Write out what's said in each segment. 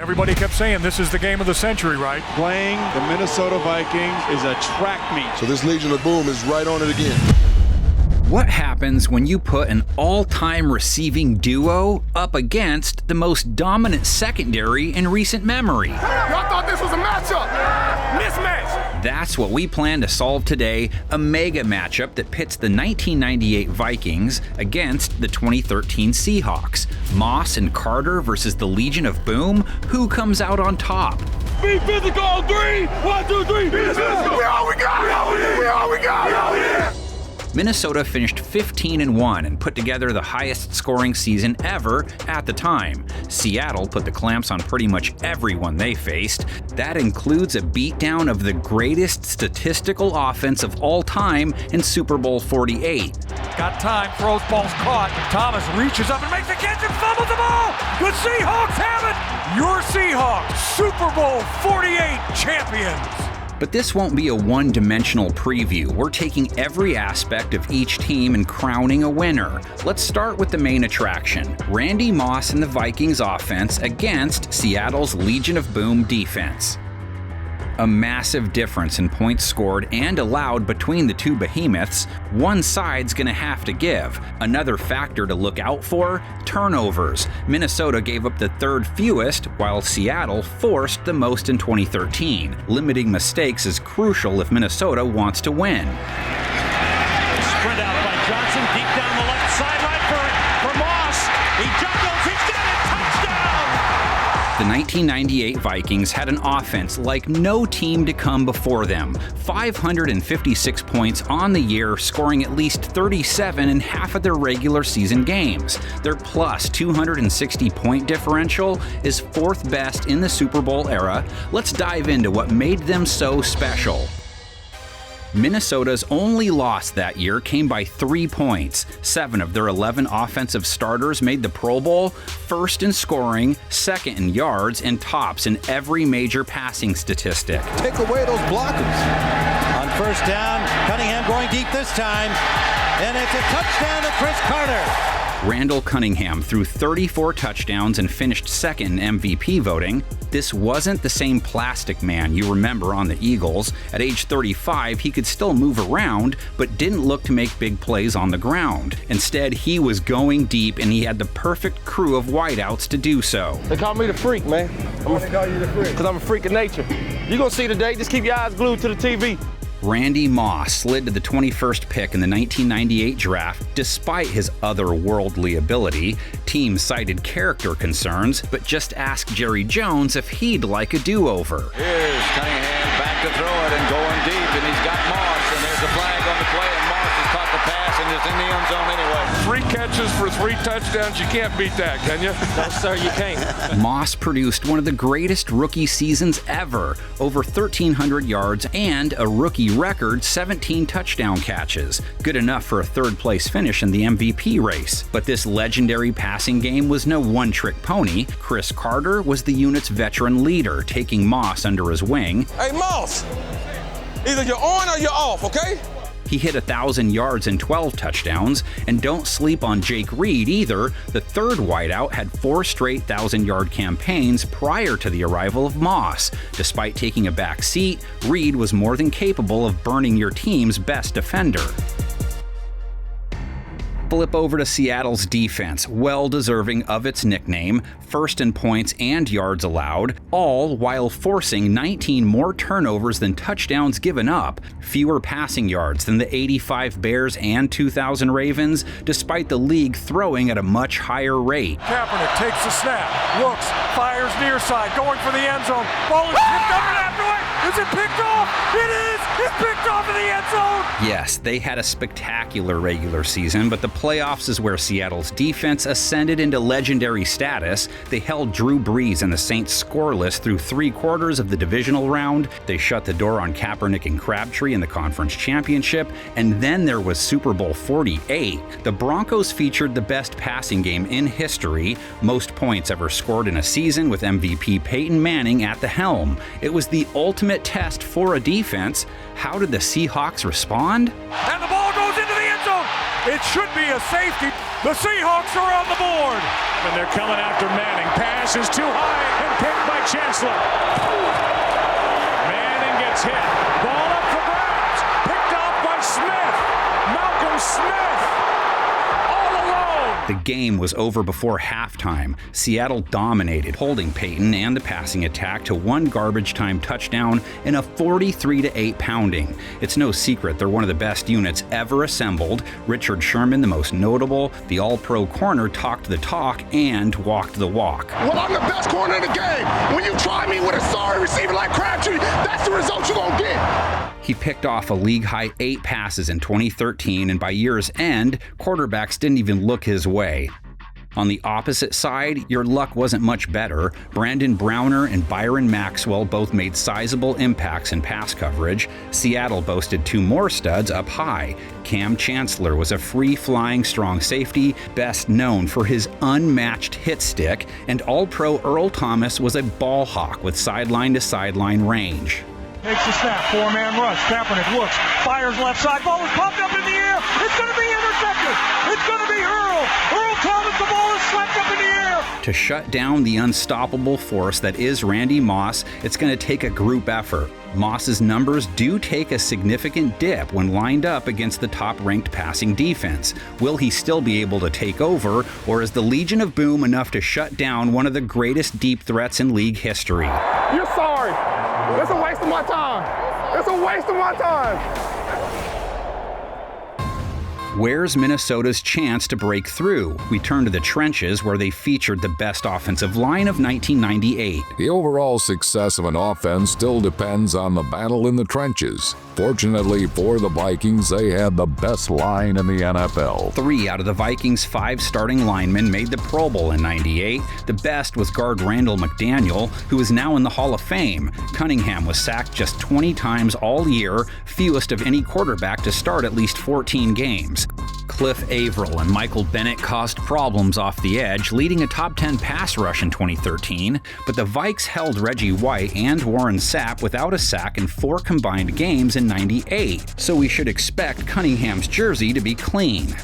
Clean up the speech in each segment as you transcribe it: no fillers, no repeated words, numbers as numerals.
Everybody kept saying this is the game of the century, right? Playing the Minnesota Vikings is a track meet. So this Legion of Boom is right on it again. What happens when you put an all-time receiving duo up against the most dominant secondary in recent memory? Y'all thought this was a matchup! Mismatch! That's what we plan to solve today, a mega matchup that pits the 1998 Vikings against the 2013 Seahawks. Moss and Carter versus the Legion of Boom. Who comes out on top? Be physical! 3! 1, 2, 3! Be physical! We all we got! We all we got! Minnesota finished 15-1 and put together the highest scoring season ever at the time. Seattle put the clamps on pretty much everyone they faced. That includes a beatdown of the greatest statistical offense of all time in Super Bowl 48. Got time, throws, ball's caught. Thomas reaches up and makes the catch and fumbles the ball. The Seahawks have it. Your Seahawks, Super Bowl 48 champions. But this won't be a one-dimensional preview. We're taking every aspect of each team and crowning a winner. Let's start with the main attraction, Randy Moss and the Vikings offense against Seattle's Legion of Boom defense. A massive difference in points scored and allowed between the two behemoths. One side's gonna have to give. Another factor to look out for, turnovers. Minnesota gave up the third fewest, while Seattle forced the most in 2013. Limiting mistakes is crucial if Minnesota wants to win. Sprint out by Johnson, deep down the left sideline for Moss. He juggles, he's got it, touchdown! The 1998 Vikings had an offense like no team to come before them. 556 points on the year, scoring at least 37 in half of their regular season games. Their plus 260 point differential is fourth best in the Super Bowl era. Let's dive into what made them so special. Minnesota's only loss that year came by 3 points. 7 of their 11 offensive starters made the Pro Bowl, first in scoring, second in yards, and tops in every major passing statistic. Take away those blockers. On first down, Cunningham going deep this time, and it's a touchdown to Chris Carter. Randall Cunningham threw 34 touchdowns and finished second in MVP voting. This wasn't the same plastic man you remember on the Eagles. At age 35, he could still move around, but didn't look to make big plays on the ground. Instead, he was going deep, and he had the perfect crew of wideouts to do so. They call me the freak, man. Why they call you the freak? Because I'm a freak of nature. You're going to see today, just keep your eyes glued to the TV. Randy Moss slid to the 21st pick in the 1998 draft despite his otherworldly ability. Teams cited character concerns, but just ask Jerry Jones if he'd like a do-over. Here's Cunningham back to throw it and going deep, and he's got Moss, and there's a flag on the play, and Moss has caught the pass, and it's in the end zone anyway. 3 catches for 3 touchdowns. You can't beat that, can you? No, sir, you can't. Moss produced one of the greatest rookie seasons ever, over 1,300 yards and a rookie record 17 touchdown catches. Good enough for a third-place finish in the MVP race. But this legendary passing game was no one-trick pony. Chris Carter was the unit's veteran leader, taking Moss under his wing. Hey, Moss, either you're on or you're off, okay? He hit 1,000 yards and 12 touchdowns, and don't sleep on Jake Reed either. The third wideout had 4 straight 1,000-yard campaigns prior to the arrival of Moss. Despite taking a back seat, Reed was more than capable of burning your team's best defender. Flip over to Seattle's defense, well deserving of its nickname, first in points and yards allowed, all while forcing 19 more turnovers than touchdowns given up, fewer passing yards than the 85 Bears and 2,000 Ravens, despite the league throwing at a much higher rate. Kaepernick takes the snap, looks, fires near side, going for the end zone. Ball is picked up and after it. Is it picked off? It is! It's picked off in the end zone! Yes, they had a spectacular regular season, but the playoffs is where Seattle's defense ascended into legendary status. They held Drew Brees and the Saints scoreless through 3 quarters of the divisional round. They shut the door on Kaepernick and Crabtree in the conference championship. And then there was Super Bowl 48. The Broncos featured the best passing game in history, most points ever scored in a season with MVP Peyton Manning at the helm. It was the ultimate test for a defense. How did the Seahawks respond? And the ball goes into the end zone. It should be a safety. The Seahawks are on the board. And they're coming after Manning. Pass is too high and picked by Chancellor. Manning gets hit. Ball up for grabs. Picked off by Smith. Malcolm Smith. All alone. The game was over before halftime. Seattle dominated, holding Peyton and the passing attack to one garbage time touchdown in a 43-8 pounding. It's no secret they're one of the best units ever assembled. Richard Sherman, the most notable, the all-pro corner, talked the talk and walked the walk. Well, I'm the best corner in the game. When you try me with a sorry receiver like Crabtree, that's the result you're going to get. He picked off a league-high 8 passes in 2013, and by year's end, quarterbacks didn't even look his way. On the opposite side, your luck wasn't much better. Brandon Browner and Byron Maxwell both made sizable impacts in pass coverage. Seattle boasted 2 more studs up high. Cam Chancellor was a free-flying strong safety, best known for his unmatched hit stick, and All-Pro Earl Thomas was a ball hawk with sideline-to-sideline range. Takes the snap, 4-man rush. Kaepernick looks, fires left side. Ball is popped up in the air. It's going to be intercepted. It's going to be Earl. Earl Thomas, the ball is slapped up in the air. To shut down the unstoppable force that is Randy Moss, it's going to take a group effort. Moss's numbers do take a significant dip when lined up against the top-ranked passing defense. Will he still be able to take over, or is the Legion of Boom enough to shut down one of the greatest deep threats in league history? You're sorry. It's a waste of my time. It's a waste of my time. Where's Minnesota's chance to break through? We turn to the trenches, where they featured the best offensive line of 1998. The overall success of an offense still depends on the battle in the trenches. Fortunately for the Vikings, they had the best line in the NFL. 3 out of the Vikings' 5 starting linemen made the Pro Bowl in '98. The best was guard Randall McDaniel, who is now in the Hall of Fame. Cunningham was sacked just 20 times all year, fewest of any quarterback to start at least 14 games. Cliff Averill and Michael Bennett caused problems off the edge, leading a top 10 pass rush in 2013, but the Vikes held Reggie White and Warren Sapp without a sack in 4 combined games in '98, so we should expect Cunningham's jersey to be clean. They're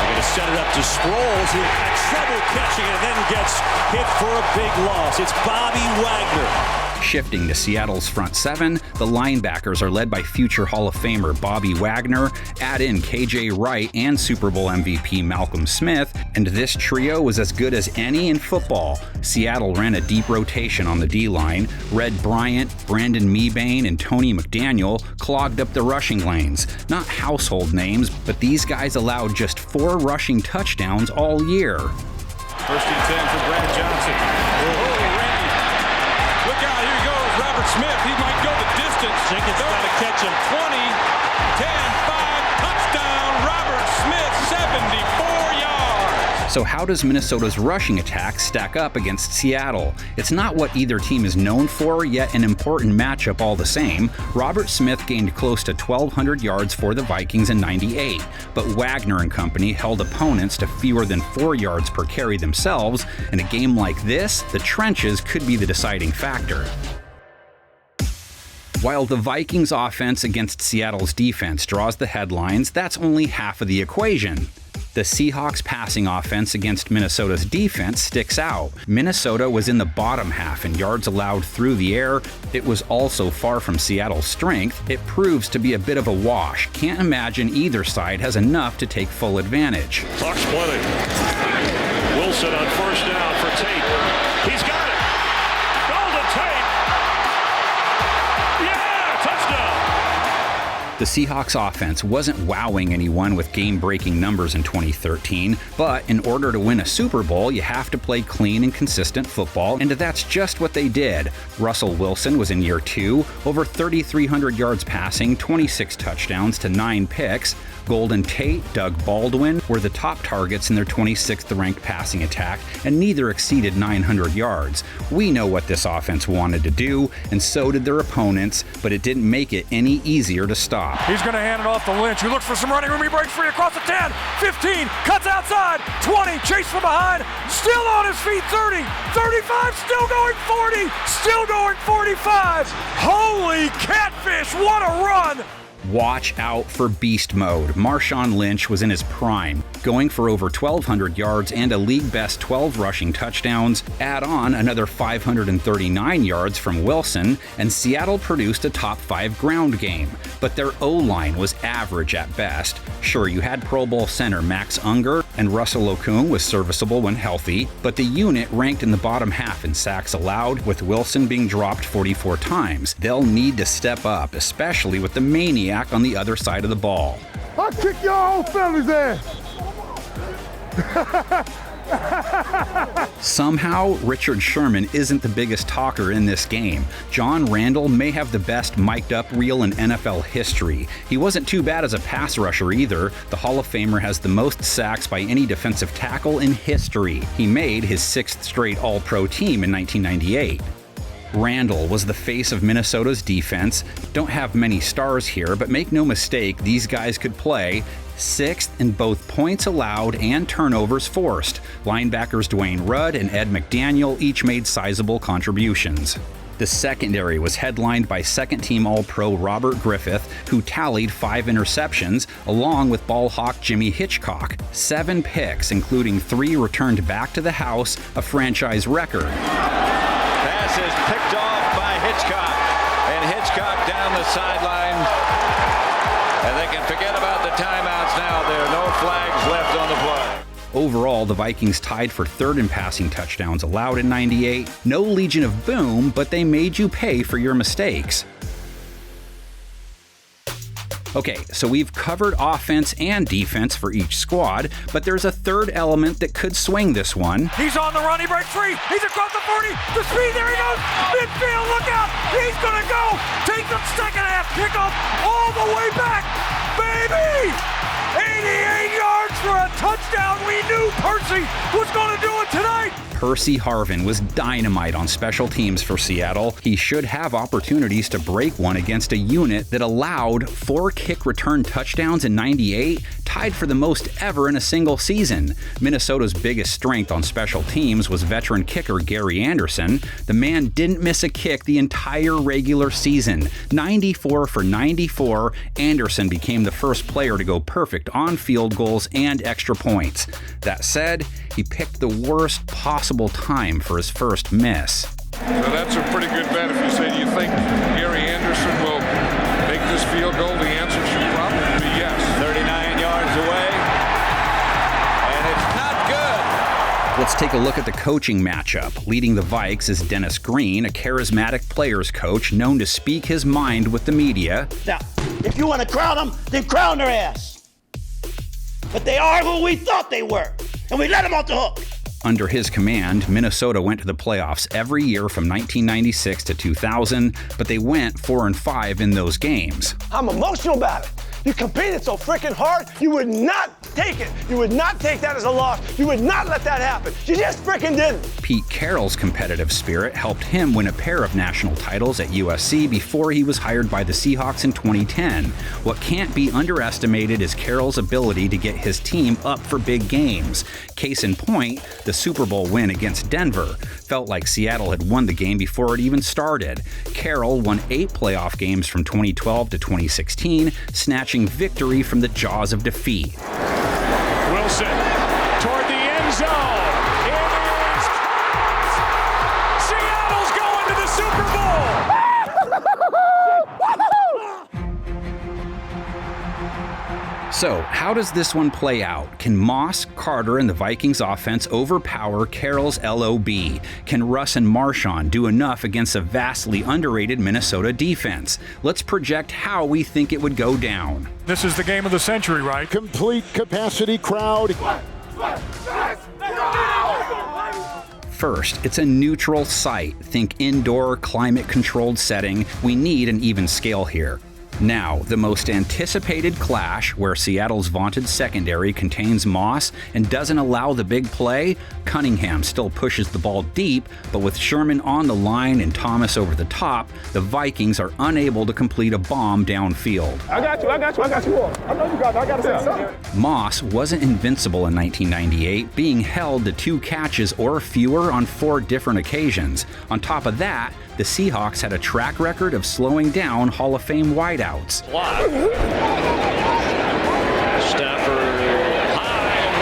going to set it up to Sproles, who had trouble catching it and then gets hit for a big loss. It's Bobby Wagner. Shifting to Seattle's front 7, the linebackers are led by future Hall of Famer Bobby Wagner, add in KJ Wright and Super Bowl MVP Malcolm Smith, and this trio was as good as any in football. Seattle ran a deep rotation on the D-line. Red Bryant, Brandon Mebane, and Tony McDaniel clogged up the rushing lanes. Not household names, but these guys allowed just 4 rushing touchdowns all year. 1st and 10 for Brad Johnson. Look out, here he goes, Robert Smith. He might go the distance. Jenkins got to catch him. 20, 10, 5, touchdown, Robert Smith, 74 yards. So how does Minnesota's rushing attack stack up against Seattle? It's not what either team is known for, yet an important matchup all the same. Robert Smith gained close to 1,200 yards for the Vikings in '98, but Wagner and company held opponents to fewer than 4 yards per carry themselves. In a game like this, the trenches could be the deciding factor. While the Vikings' offense against Seattle's defense draws the headlines, that's only half of the equation. The Seahawks' passing offense against Minnesota's defense sticks out. Minnesota was in the bottom half in yards allowed through the air. It was also far from Seattle's strength. It proves to be a bit of a wash. Can't imagine either side has enough to take full advantage. Clock splitting. Wilson on 1st down for Tate. He's got it. Golden Tate. Yeah, touchdown. The Seahawks offense wasn't wowing anyone with game-breaking numbers in 2013, but in order to win a Super Bowl, you have to play clean and consistent football, and that's just what they did. Russell Wilson was in year 2, over 3,300 yards passing, 26 touchdowns to 9 picks. Golden Tate, Doug Baldwin were the top targets in their 26th ranked passing attack, and neither exceeded 900 yards. We know what this offense wanted to do, and so did their opponents, but it didn't make it any easier to stop. He's going to hand it off to Lynch, who looks for some running room. He breaks free across the 10, 15, cuts outside, 20, chase from behind, still on his feet, 30, 35, still going 40, still going 45. Holy catfish, what a run! Watch out for beast mode. Marshawn Lynch was in his prime. going for over 1,200 yards and a league-best 12 rushing touchdowns. Add on another 539 yards from Wilson, and Seattle produced a top 5 ground game. But their O-line was average at best. Sure, you had Pro Bowl center Max Unger, and Russell Okung was serviceable when healthy, but the unit ranked in the bottom half in sacks allowed, with Wilson being dropped 44 times. They'll need to step up, especially with the maniac on the other side of the ball. I'll kick your whole family's ass. Somehow, Richard Sherman isn't the biggest talker in this game. John Randall may have the best mic'd-up reel in NFL history. He wasn't too bad as a pass rusher either. The Hall of Famer has the most sacks by any defensive tackle in history. He made his 6th straight All-Pro team in 1998. Randall was the face of Minnesota's defense. Don't have many stars here, but make no mistake, these guys could play. 6th in both points allowed and turnovers forced. Linebackers Dwayne Rudd and Ed McDaniel each made sizable contributions. The secondary was headlined by second-team All-Pro Robert Griffith, who tallied 5 interceptions, along with ball hawk Jimmy Hitchcock. 7 picks, including 3 returned back to the house, a franchise record. Pass is picked off by Hitchcock, and Hitchcock down the sideline. And they can forget about the timeouts now. There are no flags left on the play. Overall, the Vikings tied for 3rd in passing touchdowns allowed in '98. No Legion of Boom, but they made you pay for your mistakes. Okay, so we've covered offense and defense for each squad, but there's a third element that could swing this one. He's on the run, he breaks free, he's across the 40, the speed, there he goes, midfield, look out, he's gonna go, take the second half kickoff all the way back, baby! 88 yards for a touchdown, we knew Percy was gonna do it tonight! Percy Harvin was dynamite on special teams for Seattle. He should have opportunities to break one against a unit that allowed 4 kick return touchdowns in '98, tied for the most ever in a single season. Minnesota's biggest strength on special teams was veteran kicker Gary Anderson. The man didn't miss a kick the entire regular season. 94 for 94, Anderson became the first player to go perfect on field goals and extra points. That said, he picked the worst possible time for his first miss. So that's a pretty good bet if you say, do you think Gary Anderson will make this field goal? The answer should probably be yes. 39 yards away, and it's not good. Let's take a look at the coaching matchup. Leading the Vikes is Dennis Green, a charismatic players coach known to speak his mind with the media. Now, if you want to crown them, then crown their ass. But they are who we thought they were, and we let them off the hook. Under his command, Minnesota went to the playoffs every year from 1996 to 2000, but they went 4-5 in those games. I'm emotional about it. You competed so freaking hard, you would not take it. You would not take that as a loss. You would not let that happen. You just freaking didn't. Pete Carroll's competitive spirit helped him win a pair of national titles at USC before he was hired by the Seahawks in 2010. What can't be underestimated is Carroll's ability to get his team up for big games. Case in point, the Super Bowl win against Denver. Felt like Seattle had won the game before it even started. Carroll won 8 playoff games from 2012 to 2016, snatching victory from the jaws of defeat. Wilson toward the end zone. It is Seattle's going to the Super Bowl. So, how does this one play out? Can Moss, Carter, and the Vikings offense overpower Carroll's L.O.B? Can Russ and Marshawn do enough against a vastly underrated Minnesota defense? Let's project how we think it would go down. This is the game of the century, right? Complete capacity crowd. First, it's a neutral site. Think indoor, climate-controlled setting. We need an even scale here. Now, the most anticipated clash, where Seattle's vaunted secondary contains Moss and doesn't allow the big play. Cunningham still pushes the ball deep, but with Sherman on the line and Thomas over the top, the Vikings are unable to complete a bomb downfield. I got you. I know you got it. I got to say something. Moss wasn't invincible in 1998, being held to 2 catches or fewer on 4 different occasions. On top of that, the Seahawks had a track record of slowing down Hall of Fame wideouts. Stafford high, and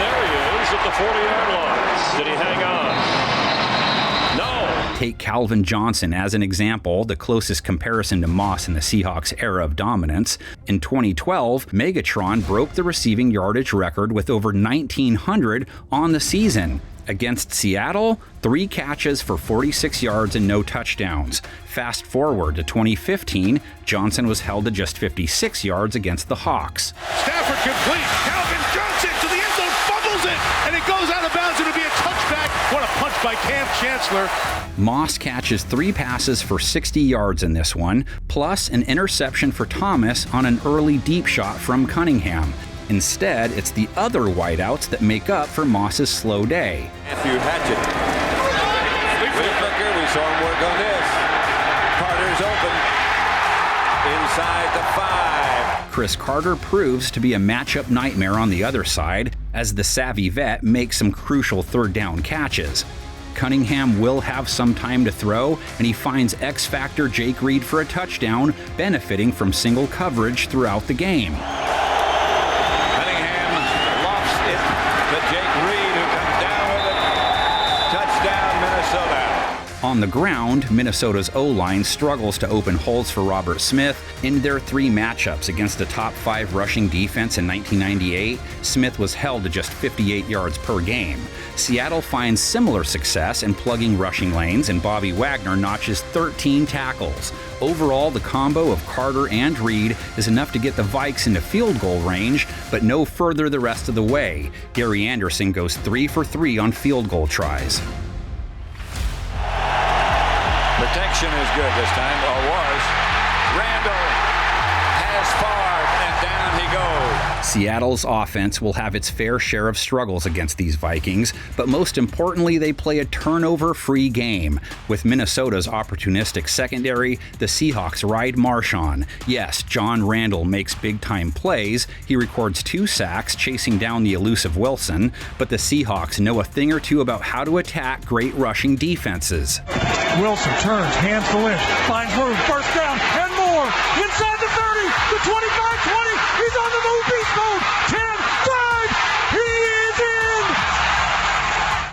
Take Calvin Johnson as an example, the closest comparison to Moss in the Seahawks' era of dominance. In 2012, Megatron broke the receiving yardage record with over 1,900 on the season. Against Seattle, 3 catches for 46 yards and no touchdowns. Fast forward to 2015, Johnson was held to just 56 yards against the Hawks. Stafford complete. Calvin Johnson to the end zone, fumbles it, and it goes out of bounds. It'll be a touchback. What a punch by Cam Chancellor. Moss catches 3 passes for 60 yards in this one, plus an interception for Thomas on an early deep shot from Cunningham. Instead, it's the other wideouts that make up for Moss's slow day. Matthew Hatchett. Whitaker, we saw him work on this. Carter's open. Inside the 5. Chris Carter proves to be a matchup nightmare on the other side, as the savvy vet makes some crucial third down catches. Cunningham will have some time to throw, and he finds X-Factor Jake Reed for a touchdown, benefiting from single coverage throughout the game. On the ground, Minnesota's O-line struggles to open holes for Robert Smith. In their 3 matchups against a top 5 rushing defense in 1998, Smith was held to just 58 yards per game. Seattle finds similar success in plugging rushing lanes, and Bobby Wagner notches 13 tackles. Overall, the combo of Carter and Reed is enough to get the Vikes into field goal range, but no further the rest of the way. Gary Anderson goes 3 for 3 on field goal tries. Protection is good this time, or was. Randall has far, and down he goes. Seattle's offense will have its fair share of struggles against these Vikings, but most importantly, they play a turnover-free game. With Minnesota's opportunistic secondary, the Seahawks ride marsh on. Yes, John Randall makes big-time plays. He records 2 sacks, chasing down the elusive Wilson, but the Seahawks know a thing or two about how to attack great rushing defenses. Wilson turns, hands to Lynch, finds room, first down, and more. Inside the 30, the 25, 20. He's on the move, beast mode. 10, 5. He is in.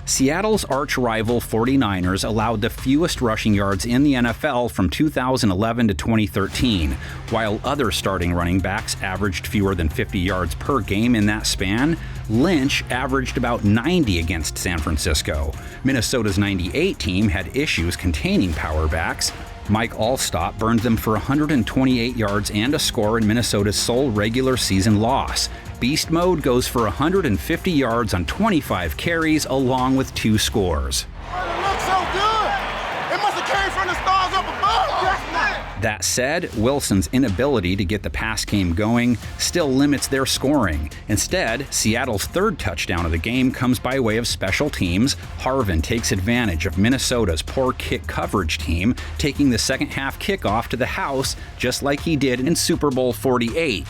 Seattle's arch-rival 49ers allowed the fewest rushing yards in the NFL from 2011 to 2013. While other starting running backs averaged fewer than 50 yards per game in that span, Lynch averaged about 90 against San Francisco. Minnesota's 98 team had issues containing power backs. Mike Allstott burned them for 128 yards and a score in Minnesota's sole regular season loss. Beast Mode goes for 150 yards on 25 carries along with 2 scores. It looks so good. It must have came from the stars up above. That said, Wilson's inability to get the pass game going still limits their scoring. Instead, Seattle's 3rd touchdown of the game comes by way of special teams. Harvin takes advantage of Minnesota's poor kick coverage team, taking the second-half kickoff to the house just like he did in Super Bowl 48.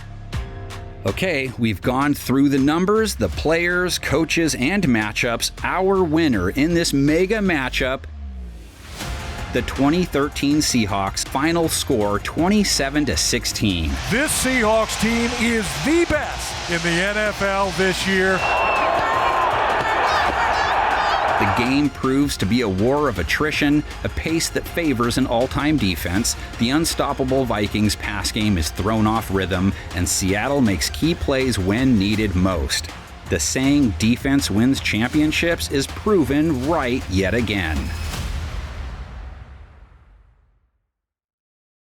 Okay, we've gone through the numbers, the players, coaches, and matchups. Our winner in this mega matchup, the 2013 Seahawks, final score 27-16. This Seahawks team is the best in the NFL this year. The game proves to be a war of attrition, a pace that favors an all-time defense. The unstoppable Vikings pass game is thrown off rhythm, and Seattle makes key plays when needed most. The saying defense wins championships is proven right yet again.